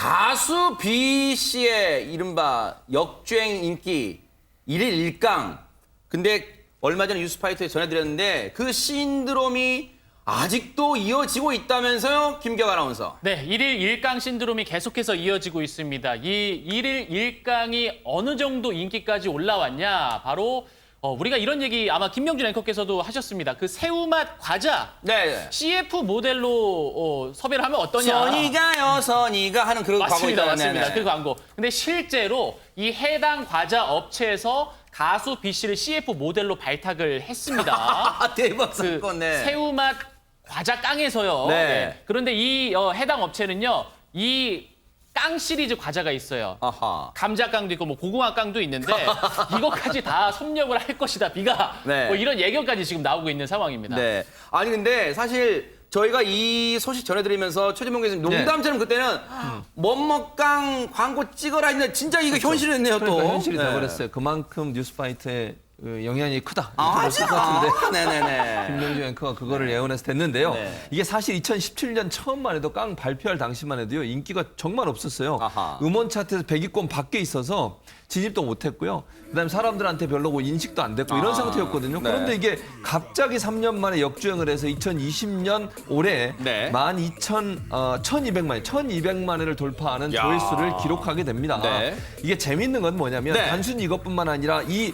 가수 B 씨의 이른바 역주행 인기 1일 1강. 근데 얼마 전에 뉴스파이터에 전해드렸는데 그 신드롬이 아직도 이어지고 있다면서요, 김경 아나운서? 네, 1일 1강 신드롬이 계속해서 이어지고 있습니다. 이 1일 1강이 어느 정도 인기까지 올라왔냐? 바로 우리가 이런 얘기 아마 김명준 앵커께서도 하셨습니다. 그 새우맛 과자 네. CF 모델로 섭외를 하면 어떠냐? 선이가요, 선이가 하는 그런 광고 맞습니다, 있잖아요. 맞습니다. 네네. 그 광고. 근데 실제로 이 해당 과자 업체에서 가수 B 씨를 CF 모델로 발탁을 했습니다. 아, 대박 그 사건, 네. 새우맛 과자 깡에서요. 네. 네. 그런데 이 해당 업체는요, 이 깡 시리즈 과자가 있어요. 아하. 감자깡도 있고 뭐 고구마깡도 있는데 이것까지 다 섭렵을 할 것이다. 비가 네. 뭐 이런 예견까지 지금 나오고 있는 상황입니다. 네. 아니 근데 사실 저희가 이 소식 전해드리면서 최진봉 교수님 농담처럼 그때는 뭐뭐깡 광고 찍어라 했는데 진짜 이거 현실이 됐네요 또. 그러니까 현실이 네. 돼버렸어요. 그만큼 뉴스파이터의 영향이 크다. 아, 이렇게 볼것 같은데. 맞아. 네네네. 김명준 앵커가 그거를 예언해서 됐는데요. 네. 이게 사실 2017년 처음만 해도 깡 발표할 당시만 해도요. 인기가 정말 없었어요. 아하. 음원 차트에서 100위권 밖에 있어서 진입도 못했고요. 그다음에 사람들한테 별로 인식도 안 됐고 이런 상태였거든요. 네. 그런데 이게 갑자기 3년 만에 역주행을 해서 2020년 올해 네. 1200만 회를 돌파하는 야. 조회수를 기록하게 됩니다. 네. 이게 재밌는 건 뭐냐면 네. 단순히 이것뿐만 아니라 이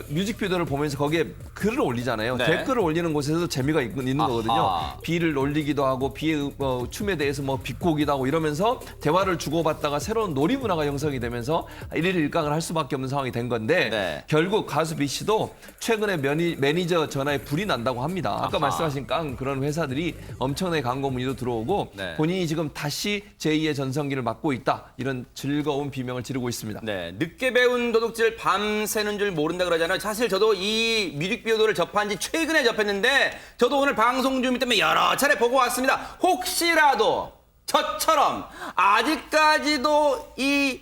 뮤직비디오를 보면서 거기에 글을 올리잖아요. 네. 댓글을 올리는 곳에서도 재미가 있는 아하. 거거든요. 비를 올리기도 하고 비의 춤에 대해서 뭐 비꼬기도 하고 이러면서 대화를 주고받다가 새로운 놀이 문화가 형성이 되면서 일일 일강을 할 수밖에 없는 상황이 된 건데 네. 결국 가수 B 씨도 최근에 매니저 전화에 불이 난다고 합니다. 아까 아하. 말씀하신 깡 그런 회사들이 엄청나게 광고 문의도 들어오고 네. 본인이 지금 다시 제2의 전성기를 맞고 있다. 이런 즐거운 비명을 지르고 있습니다. 네, 늦게 배운 도둑질 밤새는 줄 모른다 그러잖아요. 사실 저도 이 뮤직비디오를 접한 지 최근에 접했는데 저도 오늘 방송 준비 때문에 여러 차례 보고 왔습니다. 혹시라도 저처럼 아직까지도 이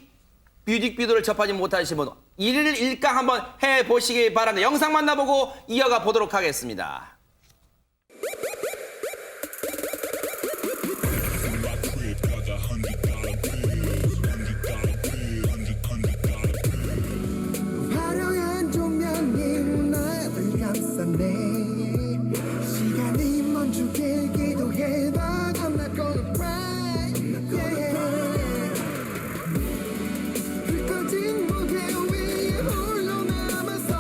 뮤직비디오를 접하지 못하신 분 1일 1강 한번 해보시기 바랍니다. 영상 만나보고 이어가 보도록 하겠습니다. 화려한 조명이 나를 감싸네 시간이 멈추길 기도해도 I'm not gonna cry 불 꺼진 무대 위에 홀로 남아서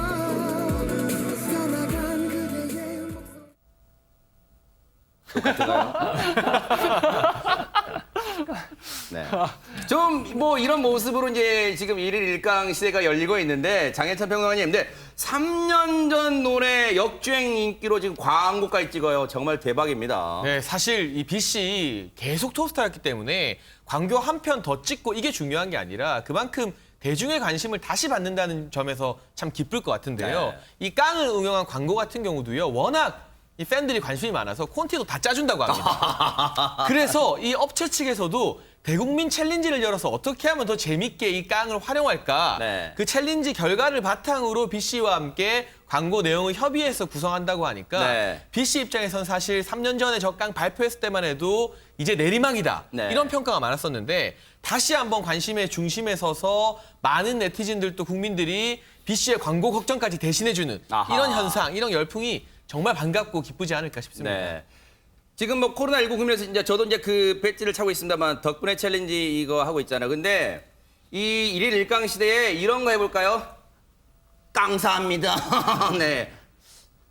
떠나간 그대의 네. 좀 뭐 이런 모습으로 이제 지금 1일 1강 시대가 열리고 있는데 장혜찬 평론가님, 근데 3년 전 노래 역주행 인기로 지금 광고까지 찍어요. 정말 대박입니다. 네, 사실 이 B 씨 계속 토스트했기 때문에 광고 한 편 더 찍고 이게 중요한 게 아니라 그만큼 대중의 관심을 다시 받는다는 점에서 참 기쁠 것 같은데요. 네. 이 깡을 응용한 광고 같은 경우도요. 워낙 이 팬들이 관심이 많아서 콘티도 다 짜준다고 합니다. 그래서 이 업체 측에서도 대국민 챌린지를 열어서 어떻게 하면 더 재밌게 이 깡을 활용할까? 네. 그 챌린지 결과를 바탕으로 B 씨와 함께 광고 내용을 협의해서 구성한다고 하니까 네. B 씨 입장에선 사실 3년 전에 저 깡 발표했을 때만 해도 이제 내리막이다. 네. 이런 평가가 많았었는데 다시 한번 관심의 중심에 서서 많은 네티즌들도 국민들이 B 씨의 광고 걱정까지 대신해주는 아하. 이런 현상, 이런 열풍이 정말 반갑고 기쁘지 않을까 싶습니다. 네. 지금 뭐 코로나19 국면에서 이제 저도 이제 그 배지를 차고 있습니다만 덕분에 챌린지 이거 하고 있잖아요. 근데 이 1일 1강 시대에 이런 거 해볼까요? 깡사합니다. 네.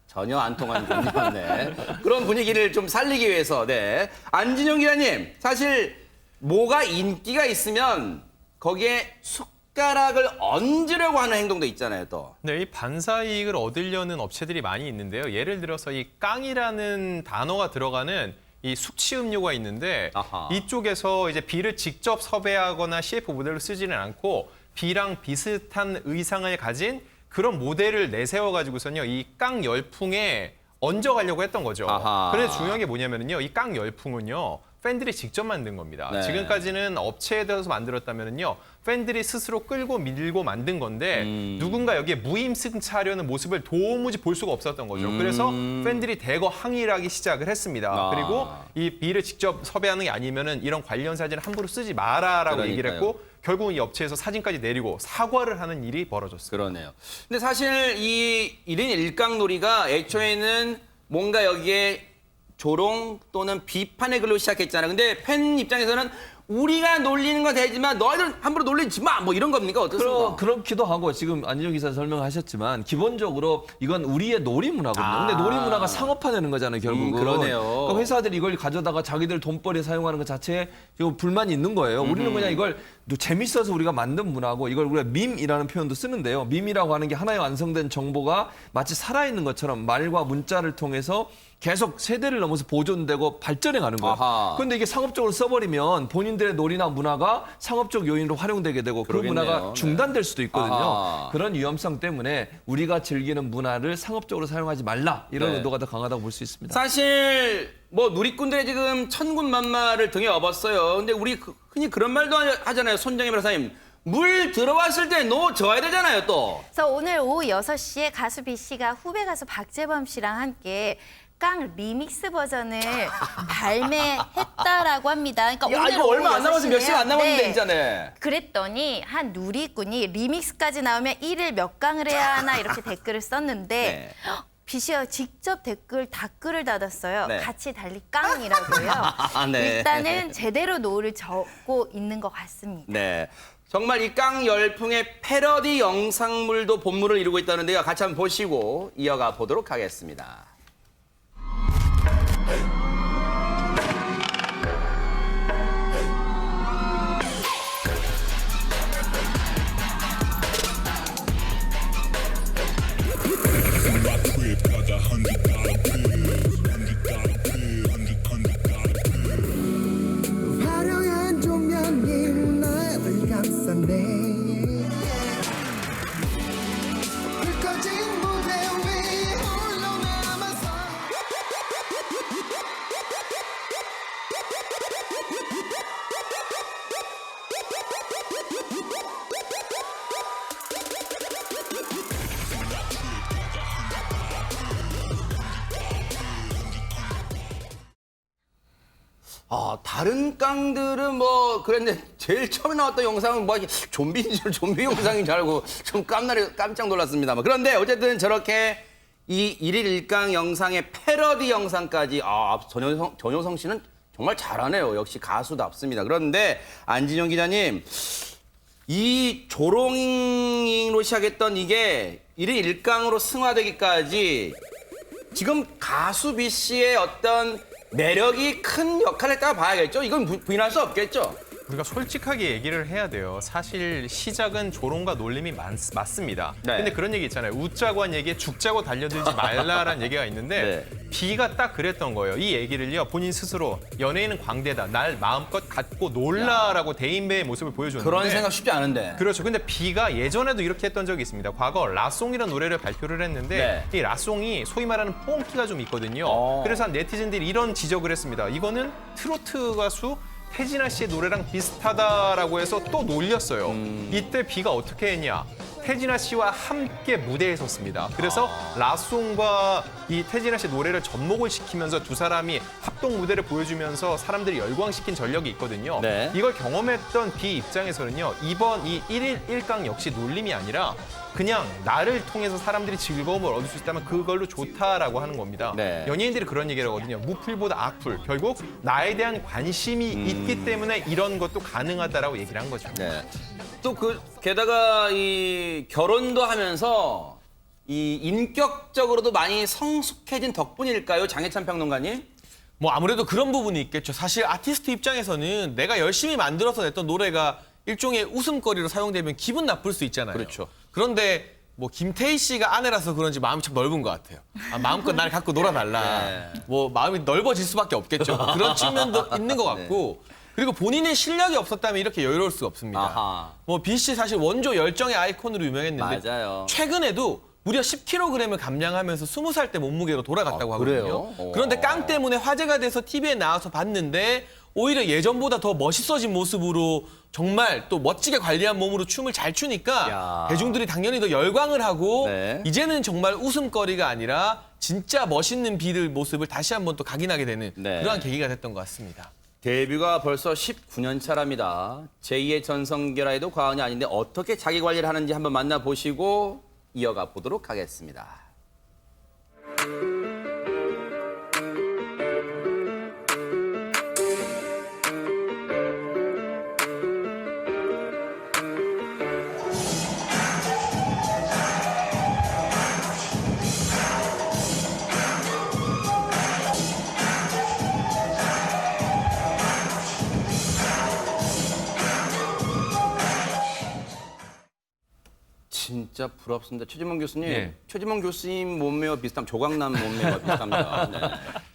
전혀 안 통하는군요. 네. 그런 분위기를 좀 살리기 위해서. 네. 안진영 기자님, 사실 뭐가 인기가 있으면 거기에 숟가락을 얹으려고 하는 행동도 있잖아요, 또. 네, 이 반사 이익을 얻으려는 업체들이 많이 있는데요. 예를 들어서 이 깡이라는 단어가 들어가는 이 숙취 음료가 있는데 아하. 이쪽에서 이제 비를 직접 섭외하거나 CF 모델로 쓰지는 않고 비랑 비슷한 의상을 가진 그런 모델을 내세워 가지고서는요. 이 깡 열풍에 얹어가려고 했던 거죠. 아하. 그런데 중요한 게 뭐냐면요. 이 깡 열풍은요. 팬들이 직접 만든 겁니다. 네. 지금까지는 업체에 들어서 만들었다면요. 팬들이 스스로 끌고 밀고 만든 건데 누군가 여기에 무임승차하려는 모습을 도무지 볼 수가 없었던 거죠. 그래서 팬들이 대거 항의를 하기 시작을 했습니다. 아. 그리고 이 비를 직접 섭외하는 게 아니면은 이런 관련 사진을 함부로 쓰지 마라라고 얘기를 그러니까요. 했고 결국은 이 업체에서 사진까지 내리고 사과를 하는 일이 벌어졌습니다. 그러네요. 근데 사실 이 1인 1강 놀이가 애초에는 뭔가 여기에 조롱 또는 비판의 글로 시작했잖아요. 근데 팬 입장에서는 우리가 놀리는 건 되지만 너희들 함부로 놀리지 마! 뭐 이런 겁니까? 어떻습니까? 그렇기도 하고 지금 안진영 기자 설명하셨지만 기본적으로 이건 우리의 놀이 문화거든요. 근데 놀이 문화가 상업화되는 거잖아요, 결국은. 그러네요. 그러니까 회사들이 이걸 가져다가 자기들 돈벌이에 사용하는 것 자체에 지금 불만이 있는 거예요. 우리는 그냥 이걸 재밌어서 우리가 만든 문화고 이걸 우리가 밈이라는 표현도 쓰는데요. 밈이라고 하는 게 하나의 완성된 정보가 마치 살아있는 것처럼 말과 문자를 통해서 계속 세대를 넘어서 보존되고 발전해 가는 거예요. 아하. 그런데 이게 상업적으로 써버리면 본인들의 놀이나 문화가 상업적 요인으로 활용되게 되고 그 그러겠네요. 문화가 중단될 수도 있거든요. 아하. 그런 위험성 때문에 우리가 즐기는 문화를 상업적으로 사용하지 말라 이런 네. 의도가 더 강하다고 볼 수 있습니다. 사실 뭐 누리꾼들의 지금 천군만마를 등에 업었어요. 근데 우리 흔히 그런 말도 하잖아요. 손정혜 변호사님. 물 들어왔을 때 놓아줘야 되잖아요, 또. 그래서 오늘 오후 6시에 가수 B 씨가 후배 가수 박재범 씨랑 함께 깡 리믹스 버전을 발매했다라고 합니다. 그러니까 야, 오늘 이거 오후 얼마 안 남았어. 몇 시간 안 6시네요. 남았는데, 네. 진짜네. 그랬더니 한 누리꾼이 리믹스까지 나오면 1일 몇 강을 해야 하나 이렇게 댓글을 썼는데 네. B 씨가 직접 댓글을 달았어요. 네. 같이 달리 깡이라고요. 네. 일단은 제대로 노를 젓고 있는 것 같습니다. 네. 정말 이 깡 열풍의 패러디 영상물도 본물을 이루고 있다는데요. 같이 한번 보시고 이어가 보도록 하겠습니다. 화려한 조명이 나를 감싸네 불 꺼진 무대 위에 홀로 남아서 아, 다른 깡들은 뭐 그랬는데 제일 처음에 나왔던 영상은 뭐 좀비인 줄 좀비 영상인 줄 알고 좀 깜짝 놀랐습니다만. 그런데 어쨌든 저렇게 이 1일 1강 영상의 패러디 영상까지 전효성 씨는 정말 잘하네요. 역시 가수답습니다. 그런데 안진영 기자님, 이 조롱으로 시작했던 이게 1일 1강으로 승화되기까지 지금 가수 B 씨의 어떤 매력이 큰 역할을 했다고 봐야겠죠? 이건 부인할 수 없겠죠? 우리가 솔직하게 얘기를 해야 돼요. 사실 시작은 조롱과 놀림이 맞습니다. 네. 근데 그런 얘기 있잖아요. 웃자고 한 얘기에 죽자고 달려들지 말라라는 얘기가 있는데 B가 딱 그랬던 거예요. 이 얘기를요. 본인 스스로 연예인은 광대다. 날 마음껏 갖고 놀라라고 대인배의 모습을 보여줬는데 그런 생각 쉽지 않은데. 그렇죠. 근데 B가 예전에도 이렇게 했던 적이 있습니다. 과거 라송이라는 노래를 발표를 했는데 이 라송이 소위 말하는 뽕기가 좀 있거든요. 그래서 네티즌들이 이런 지적을 했습니다. 이거는 트로트 가수 태진아 씨의 노래랑 비슷하다라고 해서 또 놀렸어요. 이때 B가 어떻게 했냐? 태진아 씨와 함께 무대에 섰습니다. 그래서 라송과 이 태진아 씨 노래를 접목을 시키면서 두 사람이 합동 무대를 보여주면서 사람들이 열광시킨 전력이 있거든요. 네. 이걸 경험했던 B 입장에서는요. 이번 이 1일 1강 역시 놀림이 아니라 그냥 나를 통해서 사람들이 즐거움을 얻을 수 있다면 그걸로 좋다라고 하는 겁니다. 네. 연예인들이 그런 얘기를 하거든요. 무풀보다 악풀. 결국 나에 대한 관심이 있기 때문에 이런 것도 가능하다라고 얘기를 한 거죠. 네. 또 게다가 이 결혼도 하면서 이 인격적으로도 많이 성숙해진 덕분일까요? 장혜찬 평론가님? 뭐 아무래도 그런 부분이 있겠죠. 사실 아티스트 입장에서는 내가 열심히 만들어서 냈던 노래가 일종의 웃음거리로 사용되면 기분 나쁠 수 있잖아요. 그렇죠. 그런데 뭐 김태희 씨가 아내라서 그런지 마음이 참 넓은 것 같아요. 마음껏 날 갖고 놀아달라. 네. 뭐 마음이 넓어질 수밖에 없겠죠. 그런 측면도 있는 것 같고. 그리고 본인의 실력이 없었다면 이렇게 여유로울 수가 없습니다. 아하. 뭐 B 씨 사실 원조 열정의 아이콘으로 유명했는데 맞아요. 최근에도 무려 10kg을 감량하면서 20살 때 몸무게로 돌아갔다고 아, 하거든요. 그래요? 그런데 깡 때문에 화제가 돼서 TV에 나와서 봤는데 오히려 예전보다 더 멋있어진 모습으로 정말 또 멋지게 관리한 몸으로 춤을 잘 추니까 야. 대중들이 당연히 더 열광을 하고 네. 이제는 정말 웃음거리가 아니라 진짜 멋있는 비들 모습을 다시 한번 또 각인하게 되는 네. 그러한 계기가 됐던 것 같습니다. 데뷔가 벌써 19년 차랍니다. 제2의 전성기라 해도 과언이 아닌데 어떻게 자기 관리를 하는지 한번 만나보시고 이어가 보도록 하겠습니다. 진짜 부럽습니다. 최지문 교수님, 예. 최지문 교수님 몸매와 비슷하면 조강남 몸매와 비슷합니다. 네.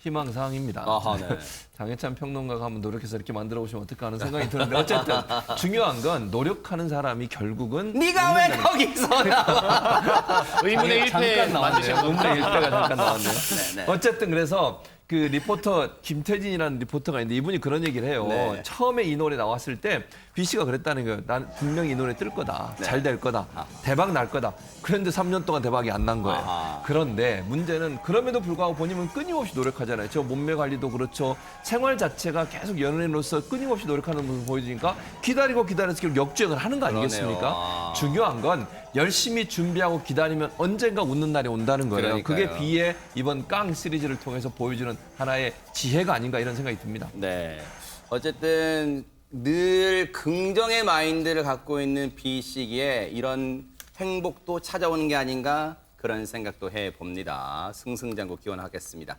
희망사항입니다. 아하, 네. 장해찬 평론가가 한번 노력해서 이렇게 만들어 보시면 어떨까 하는 생각이 드는데 어쨌든 중요한 건 노력하는 사람이 결국은 네가 왜 거기서 나와? 의문의 잠깐 1패 나왔네요. 만드신 겁니다. 의문의 일패가 잠깐 나왔네요. 네. 어쨌든 그래서 그 리포터 김태진이라는 리포터가 있는데 이분이 그런 얘기를 해요. 네. 처음에 이 노래 나왔을 때 B 씨가 그랬다는 거예요. 난 분명히 이 노래 뜰 거다. 잘 될 거다. 대박 날 거다. 그런데 3년 동안 대박이 안 난 거예요. 아하. 그런데 문제는 그럼에도 불구하고 본인은 끊임없이 노력하잖아요. 저 몸매 관리도 그렇죠. 생활 자체가 계속 연예인으로서 끊임없이 노력하는 모습을 보여주니까 기다리고 기다려서 결국 역주행을 하는 거 아니겠습니까? 그러네요. 중요한 건 열심히 준비하고 기다리면 언젠가 웃는 날이 온다는 거예요. 그러니까요. 그게 B의 이번 깡 시리즈를 통해서 보여주는 하나의 지혜가 아닌가 이런 생각이 듭니다. 네. 어쨌든 늘 긍정의 마인드를 갖고 있는 B 시기에 이런 행복도 찾아오는 게 아닌가 그런 생각도 해봅니다. 승승장구 기원하겠습니다.